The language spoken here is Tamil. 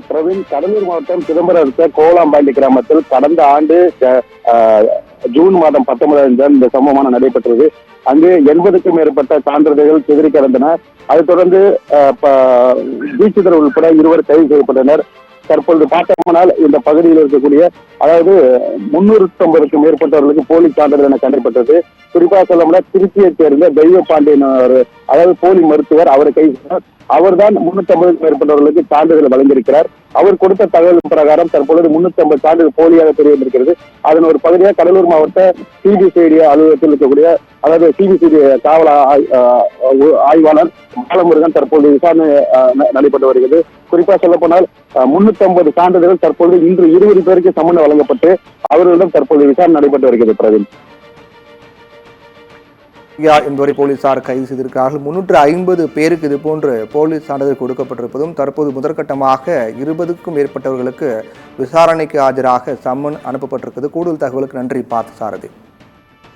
பிரவீன், கடலூர் மாவட்டம் சிதம்பரம் அடுத்த கோலாம்பாண்டி கிராமத்தில் கடந்த ஆண்டு ஜூன் மாதம் 19 இந்த சம்பவமான நடைபெற்றது. அங்கு 80க்கும் மேற்பட்ட சான்றிதழ்கள் சிதறி கிடந்தன. அதைத் தொடர்ந்து தீட்சிதர் உட்பட 2 கைது செய்யப்பட்டனர். தற்பொழுது பார்த்தோம்னால் இந்த பகுதியில் இருக்கக்கூடிய அதாவது 350க்கும் மேற்பட்டவர்களுக்கு போலி சான்றிதழ் என கண்டறியப்பட்டது. குறிப்பாக சொல்ல திருச்சியைச் சேர்ந்த தெய்வபாண்டியன் அதாவது போலி மருத்துவர், அவரை கைது செய்தார். அவர்தான் 350க்கும் மேற்பட்டவர்களுக்கு சான்றிதழ் வழங்கியிருக்கிறார். அவர் கொடுத்த தகவல் பிரகாரம் தற்பொழுது 350 சான்றிதழ் போலியாக தெரிய வந்திருக்கிறது. அதன் ஒரு பகுதியாக கடலூர் மாவட்ட சிபிசிஐடி அலுவலகத்தில் இருக்கக்கூடிய அதாவது சிபிசிஐடி காவல் ஆய்வாளர் பாலமுருகன் தற்போது விசாரணை நடைபெற்று வருகிறது. குறிப்பாக சொல்ல போனால் 350 சான்றிதழ்கள் தற்போது இன்று 20 பேருக்கு சம்மன் வழங்கப்பட்டு அவர்களிடம் தற்போது விசாரணை நடைபெற்று வருகிறது. பிரவீன், என்பவரை போலீசார் கைது செய்திருக்கிறார்கள். 350 பேருக்கு இதுபோன்று போலீஸ் சான்றிதழ் கொடுக்கப்பட்டிருப்பதும் தற்போது முதற்கட்டமாக 20க்கும் மேற்பட்டவர்களுக்கு விசாரணைக்கு ஆஜராக சம்மன் அனுப்பப்பட்டிருக்கிறது. கூடுதல் தகவலுக்கு நன்றி பார்த்தசாரதி.